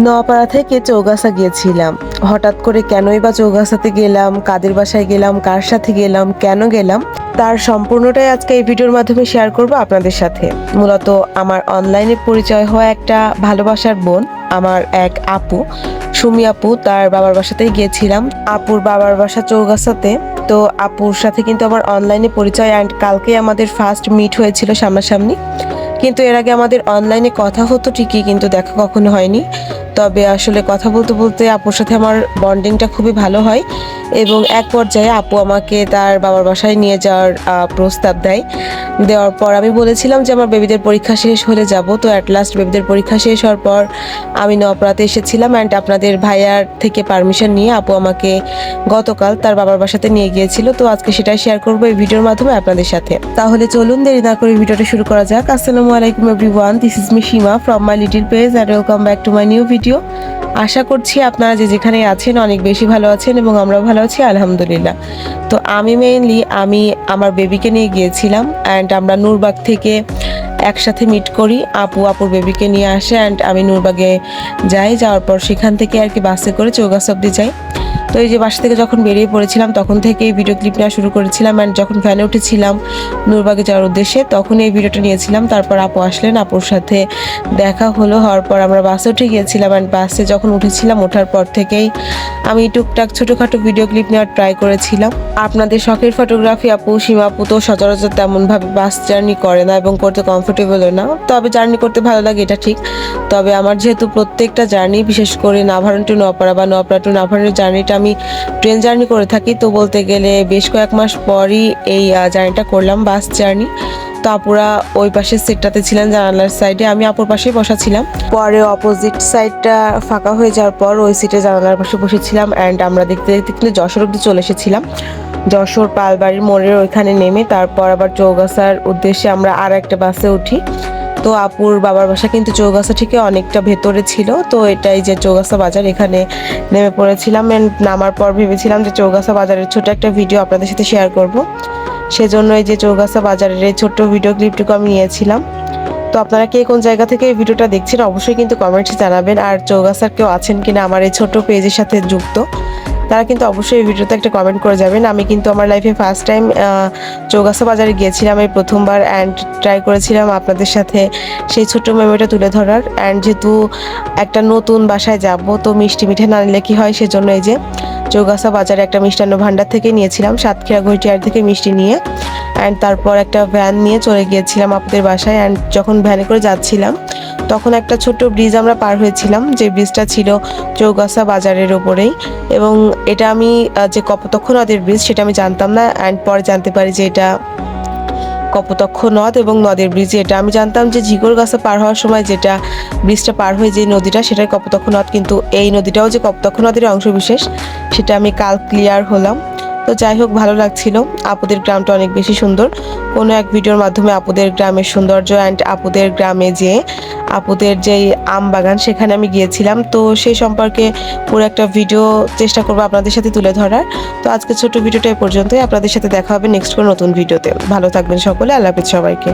নোয়াপাড়া থেকে চৌগাছা গিয়েছিলাম। হঠাৎ করে কেনই বা চৌগাছাতে গেলাম, কাদের বাসায় গেলাম, কার সাথে গেলাম, কেন গেলাম, তার সম্পূর্ণটাই আজকে এই ভিডিওর মাধ্যমে শেয়ার করব আপনাদের সাথে। মূলত আমার অনলাইনে পরিচয় হওয়া একটা ভালোবাসার বোন, আমার এক আপু, সুমি আপু, তার বাবার বাসাতেই গিয়েছিলাম। আপুর বাবার বাসা চৌগাছাতে। তো আপুর সাথে কিন্তু আমার অনলাইনে পরিচয়, অ্যান্ড কালকে আমাদের ফার্স্ট মিট হয়েছিল সামনাসামনি। কিন্তু এর আগে আমাদের অনলাইনে কথা হতো ঠিকই, কিন্তু দেখা কখনো হয়নি। তবে আসলে কথা বলতে বলতে আপুর সাথে আমার বন্ডিংটা খুবই ভালো হয়, এবং এক পর্যায়ে আপু আমাকে তার বাবার বাসায় নিয়ে যাওয়ার প্রস্তাব দেওয়ার পর আমি বলেছিলাম যে আমার বেবিদের পরীক্ষা শেষ হলে যাব। তো অ্যাট লাস্ট বেবিদের পরীক্ষা শেষ হওয়ার পর আমি নওপাড়াতে এসেছিলাম, অ্যান্ড আপনাদের ভাইয়ার থেকে পারমিশন নিয়ে আপু আমাকে গতকাল তার বাবার বাসাতে নিয়ে গিয়েছিল। তো আজকে সেটাই শেয়ার করবো এই ভিডিওর মাধ্যমে আপনাদের সাথে। তাহলে চলুন দেরি না করে ভিডিওটা শুরু করা যাক। আসসালামু আলাইকুম everyone, this is me Seema from my little page, and welcome back to my new video. আশা করছি আপনারা যে যেখানে আছেন অনেক বেশি ভালো আছেন, এবং আমরাও ভালো আছি আলহামদুলিল্লাহ। তো আমি আমার বেবিকে নিয়ে গিয়েছিলাম, অ্যান্ড আমরা নূরবাগ থেকে একসাথে মিট করি। আপুর বেবিকে নিয়ে আসে, অ্যান্ড আমি নূরবাগে যাওয়ার পর সেখান থেকে আর কি বাসে করে চৌগাছা অব্দি যাই। তো এই যে বাসা থেকে যখন বেরিয়ে পড়েছিলাম তখন থেকেই ভিডিও ক্লিপ নেওয়া শুরু করেছিলাম, অ্যান্ড যখন ভ্যানে উঠেছিলাম নূরবাগে যাওয়ার উদ্দেশ্যে তখন এই ভিডিওটা নিয়েছিলাম। তারপর আপু আসলেন, আপুর সাথে হওয়ার পর আমরা বাসে উঠে গিয়েছিলাম, অ্যান্ড বাসে যখন উঠেছিলাম ওঠার পর থেকেই আমি টুকটাক ছোটোখাটো ভিডিও ক্লিপ নেওয়ার ট্রাই করেছিলাম। আপনাদের শখের ফটোগ্রাফি আপু সীমা আপু তো সচরাচর তেমনভাবে বাস জার্নি করে না এবং করতে কমফোর্টেবলও না। তবে জার্নি করতে ভালো লাগে এটা ঠিক। তবে আমার যেহেতু প্রত্যেকটা জার্নি, বিশেষ করে নাভারণ টু নোয়াপাড়া বা নোয়াপাড়া টু নাভারণের জার্নিটা আমি ট্রেন জার্নি করে থাকি, তো বলতে গেলে বেশ কয়েক মাস পরই এই জার্নিটা করলাম, বাস জার্নি। তো আপুরা ওই পাশের সিটটাতে ছিলেন জানালার সাইডে, আমি আপুর পাশেই বসা ছিলাম। পরে অপোজিট সাইডটা ফাঁকা হয়ে যাওয়ার পর ওই সিটে জানালার পাশে বসেছিলাম, অ্যান্ড আমরা দেখতে দেখতে কিন্তু যশোর অব্দি চলে এসেছিলাম। যশোর পালবাড়ির মোড়ের ওইখানে নেমে তারপর আবার চৌগাছার উদ্দেশ্যে আমরা আর একটা বাসে উঠি। তো আপুর বাবার বাসা কিন্তু চৌগাছা থেকে অনেকটা ভেতরে ছিল। তো এটাই যে চৌগাছা বাজার, এখানে নেমে পড়েছিলাম, অ্যান্ড নামার পর ভেবেছিলাম যে চৌগাছা বাজারের ছোট একটা ভিডিও আপনাদের সাথে শেয়ার করব। সেজন্য এই যে চৌগাছা বাজারের এই ছোট্ট ভিডিও ক্লিপটুকু আমি নিয়েছিলাম। তো আপনারা কে কোন জায়গা থেকে এই ভিডিওটা দেখছেন অবশ্যই কিন্তু কমেন্টসে জানাবেন। আর চৌগাছার কেউ আছেন কিনা আমার এই ছোট্ট পেজের সাথে যুক্ত, তারা কিন্তু অবশ্যই এই ভিডিওতে একটা কমেন্ট করে যাবেন। আমি কিন্তু আমার লাইফে ফার্স্ট টাইম চৌগাছা বাজারে গিয়েছিলাম এই প্রথমবার, অ্যান্ড ট্রাই করেছিলাম আপনাদের সাথে সেই ছোট্ট মেমোরিটা তুলে ধরার। অ্যান্ড যেহেতু একটা নতুন বাসায় যাব, তো মিষ্টি মিঠে না নিলে কি হয়, সেজন্য এই যে চৌগাছা বাজারে একটা মিষ্টান্ন ভাণ্ডার থেকে নিয়েছিলাম সাতক্ষীরা ঘটিয়ার থেকে মিষ্টি নিয়ে, অ্যান্ড তারপর একটা ভ্যান নিয়ে চলে গিয়েছিলাম আপনাদের বাসায়। অ্যান্ড যখন ভ্যানে করে যাচ্ছিলাম তখন একটা ছোট্ট ব্রিজ আমরা পার হয়েছিলাম, যে ব্রিজটা ছিল চৌগাছা বাজারের ওপরেই। এবং এটা আমি যে কপোতক্ষ নদের ব্রিজ সেটা আমি জানতাম না, অ্যান্ড পরে জানতে পারি যে এটা কপোতক্ষ নদ এবং নদের ব্রিজ। এটা আমি জানতাম যে ঝিকরগাছা পার হওয়ার সময় যেটা ব্রিজটা পার হয়ে যে নদীটা সেটাই কপোতক্ষ নদ, কিন্তু এই নদীটাও যে কপোতক্ষ নদের অংশ বিশেষ সেটা আমি কাল ক্লিয়ার হলাম। তো যাই হোক, ভালো লাগছিল। আপুদের গ্রামটা অনেক বেশি সুন্দর। কোনো এক ভিডিওর মাধ্যমে আপুদের গ্রামের সৌন্দর্য, অ্যান্ড আপুদের গ্রামে যে আপুদের যেই আম বাগান সেখানে আমি গিয়েছিলাম, তো সেই সম্পর্কে পুরো একটা ভিডিও চেষ্টা করবো আপনাদের সাথে তুলে ধরার। তো আজকে ছোট্ট ভিডিওটা এই পর্যন্তই। আপনাদের সাথে দেখা হবে নেক্সট কোনো নতুন ভিডিওতে। ভালো থাকবেন সকলে, আল্লাহ হাফেজ সবাইকে।